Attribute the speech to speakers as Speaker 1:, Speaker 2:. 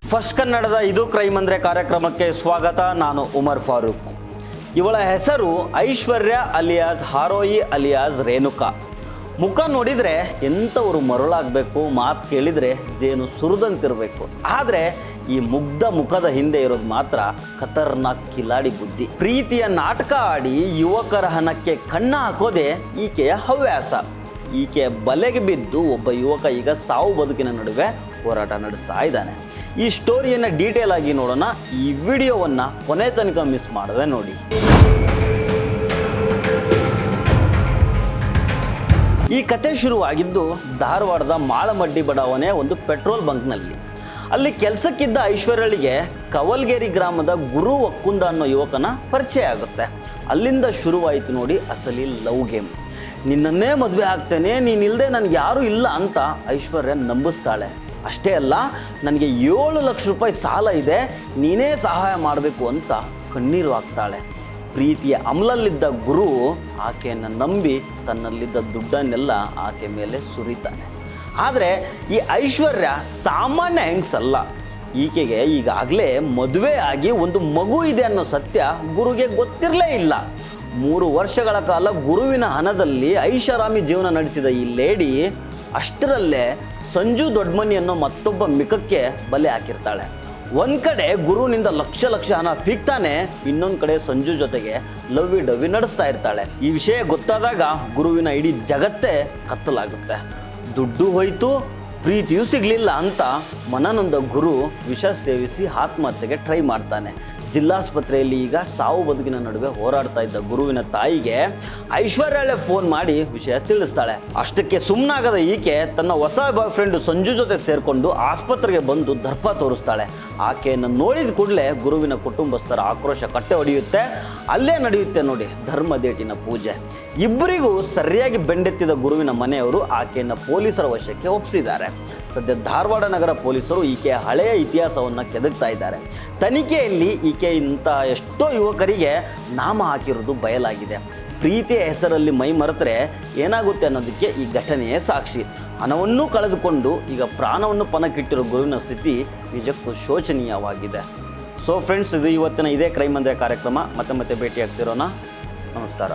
Speaker 1: First ಕನ್ನಡದ ಇದು crime ಅಂದರೆ ಕಾರ್ಯಕ್ರಮಕ್ಕೆ ಸ್ವಾಗತ. ನಾನು ಉಮರ್ ಫಾರೂಕ್. ಇವಳ ಹೆಸರು ಐಶ್ವರ್ಯ ಅಲಿಯಾಸ್ ಹಾರೋಯಿ ಅಲಿಯಾಸ್ ರೇಣುಕಾ. ಮುಖ ನೋಡಿದರೆ ಎಂಥವರು ಮರುಳಾಗಬೇಕು, ಮಾತು ಕೇಳಿದರೆ ಜೇನು ಸುರಿದಂತಿರಬೇಕು. ಆದರೆ ಈ ಮುಗ್ಧ ಮುಖದ ಹಿಂದೆ ಇರೋದು ಮಾತ್ರ ಖತರ್ನಾಕ್ ಕಿಲಾಡಿ ಬುದ್ಧಿ. ಪ್ರೀತಿಯ ನಾಟಕ ಆಡಿ ಯುವಕರ ಹಣಕ್ಕೆ ಕಣ್ಣ ಹಾಕೋದೇ ಈಕೆಯ ಹವ್ಯಾಸ. ಈಕೆಯ ಬಲೆಗೆ ಬಿದ್ದು ಒಬ್ಬ ಯುವಕ ಈಗ ಸಾವು ಬದುಕಿನ ನಡುವೆ ಹೋರಾಟ ನಡೆಸ್ತಾ ಇದ್ದಾನೆ. ಈ ಸ್ಟೋರಿಯನ್ನು ಡೀಟೇಲ್ ಆಗಿ ನೋಡೋಣ. ಈ ವಿಡಿಯೋವನ್ನು ಕೊನೆ ತನಕ ಮಿಸ್ ಮಾಡದೆ ನೋಡಿ. ಈ ಕತೆ ಶುರುವಾಗಿದ್ದು ಧಾರವಾಡದ ಮಾಳಮಡ್ಡಿ ಬಡಾವಣೆಯ ಒಂದು ಪೆಟ್ರೋಲ್ ಬಂಕ್ನಲ್ಲಿ. ಅಲ್ಲಿ ಕೆಲಸಕ್ಕಿದ್ದ ಐಶ್ವರ್ಯಳಿಗೆ ಕವಲ್ಗೇರಿ ಗ್ರಾಮದ ಗುರು ಒಕ್ಕುಂದ ಅನ್ನೋ ಯುವಕನ ಪರಿಚಯ ಆಗುತ್ತೆ. ಅಲ್ಲಿಂದ ಶುರುವಾಯಿತು ನೋಡಿ ಅಸಲಿ ಲವ್ ಗೇಮ್. ನಿನ್ನನ್ನೇ ಮದುವೆ ಆಗ್ತೇನೆ, ನೀನಿಲ್ಲದೆ ನನಗೆ ಯಾರೂ ಇಲ್ಲ ಅಂತ ಐಶ್ವರ್ಯ ನಂಬಿಸ್ತಾಳೆ. ಅಷ್ಟೇ ಅಲ್ಲ, ನನಗೆ 7 ಲಕ್ಷ ರೂಪಾಯಿ ಸಾಲ ಇದೆ, ನೀನೇ ಸಹಾಯ ಮಾಡಬೇಕು ಅಂತ ಕಣ್ಣೀರು ಹಾಕ್ತಾಳೆ. ಪ್ರೀತಿಯ ಅಮಲಲ್ಲಿದ್ದ ಗುರು ಆಕೆಯನ್ನು ನಂಬಿ ತನ್ನಲ್ಲಿದ್ದ ದುಡ್ಡನ್ನೆಲ್ಲ ಆಕೆ ಮೇಲೆ ಸುರಿತಾನೆ. ಆದರೆ ಈ ಐಶ್ವರ್ಯ ಸಾಮಾನ್ಯ ಹೆಂಗಸಲ್ಲ. ಈಕೆಗೆ ಈಗಾಗಲೇ ಮದುವೆ ಆಗಿ ಒಂದು ಮಗು ಇದೆ ಅನ್ನೋ ಸತ್ಯ ಗುರುಗೆ ಗೊತ್ತಿರಲೇ ಇಲ್ಲ. 3 ವರ್ಷಗಳ ಕಾಲ ಗುರುವಿನ ಹಣದಲ್ಲಿ ಐಷಾರಾಮಿ ಜೀವನ ನಡೆಸಿದ ಈ ಲೇಡಿ ಅಷ್ಟರಲ್ಲೇ ಸಂಜು ದೊಡ್ಡಮನಿ ಅನ್ನೋ ಮತ್ತೊಬ್ಬ ಮಿಕಕ್ಕೆ ಬಲೆ ಹಾಕಿರ್ತಾಳೆ. ಒಂದು ಕಡೆ ಗುರುವಿನಿಂದ ಲಕ್ಷ ಹಣ ಪೀಕ್ತಾನೆ, ಇನ್ನೊಂದು ಕಡೆ ಸಂಜು ಜೊತೆಗೆ ಲವ್ವಿ ಡವ್ವಿ ನಡೆಸ್ತಾ ಇರ್ತಾಳೆ. ಈ ವಿಷಯ ಗೊತ್ತಾದಾಗ ಗುರುವಿನ ಇಡೀ ಜಗತ್ತೇ ಕತ್ತಲಾಗುತ್ತೆ. ದುಡ್ಡು ಹೋಯಿತು, ಪ್ರೀತಿಯೂ ಸಿಗಲಿಲ್ಲ ಅಂತ ಮನನೊಂದ ಗುರು ವಿಷ ಸೇವಿಸಿ ಆತ್ಮಹತ್ಯೆಗೆ ಟ್ರೈ ಮಾಡ್ತಾನೆ. ಜಿಲ್ಲಾಸ್ಪತ್ರೆಯಲ್ಲಿ ಈಗ ಸಾವು ಬದುಕಿನ ನಡುವೆ ಹೋರಾಡ್ತಾ ಇದ್ದ ಗುರುವಿನ ತಾಯಿಗೆ ಐಶ್ವರ್ಯಳೆ ಫೋನ್ ಮಾಡಿ ವಿಷಯ ತಿಳಿಸ್ತಾಳೆ. ಅಷ್ಟಕ್ಕೆ ಸುಮ್ಮನಾಗದ ಈಕೆ ತನ್ನ ಹೊಸ ಬಾಯ್ ಫ್ರೆಂಡು ಸಂಜು ಜೊತೆ ಸೇರಿಕೊಂಡು ಆಸ್ಪತ್ರೆಗೆ ಬಂದು ದರ್ಪ ತೋರಿಸ್ತಾಳೆ. ಆಕೆಯನ್ನು ನೋಡಿದ ಕೂಡಲೇ ಗುರುವಿನ ಕುಟುಂಬಸ್ಥರ ಆಕ್ರೋಶ ಕಟ್ಟೆ ಹೊಡೆಯುತ್ತೆ. ಅಲ್ಲೇ ನಡೆಯುತ್ತೆ ನೋಡಿ ಧರ್ಮದೇಟಿನ ಪೂಜೆ. ಇಬ್ಬರಿಗೂ ಸರಿಯಾಗಿ ಬೆಂಡೆತ್ತಿದ ಗುರುವಿನ ಮನೆಯವರು ಆಕೆಯನ್ನು ಪೊಲೀಸರ ವಶಕ್ಕೆ ಒಪ್ಪಿಸಿದ್ದಾರೆ. ಸದ್ಯ ಧಾರವಾಡ ನಗರ ಪೊಲೀಸರು ಈಕೆಯ ಹಳೆಯ ಇತಿಹಾಸವನ್ನು ಕೆದಕ್ತಾ ಇದ್ದಾರೆ. ತನಿಖೆಯಲ್ಲಿ ಈಕೆ ಇಂಥ ಎಷ್ಟೋ ಯುವಕರಿಗೆ ನಾಮ ಹಾಕಿರೋದು ಬಯಲಾಗಿದೆ. ಪ್ರೀತಿಯ ಹೆಸರಲ್ಲಿ ಮೈ ಮರೆತರೆ ಏನಾಗುತ್ತೆ ಅನ್ನೋದಕ್ಕೆ ಈ ಘಟನೆಯೇ ಸಾಕ್ಷಿ. ಹಣವನ್ನು ಕಳೆದುಕೊಂಡು ಈಗ ಪ್ರಾಣವನ್ನು ಪಣಕ್ಕಿಟ್ಟಿರೋ ಗುರುವಿನ ಸ್ಥಿತಿ ನಿಜಕ್ಕೂ ಶೋಚನೀಯವಾಗಿದೆ. ಸೊ ಫ್ರೆಂಡ್ಸ್, ಇದು ಇವತ್ತಿನ ಇದೇ ಕ್ರೈಮ್ ಅಂದರೆ ಕಾರ್ಯಕ್ರಮ. ಮತ್ತೆ ಭೇಟಿ ಆಗ್ತಿರೋಣ. ನಮಸ್ಕಾರ.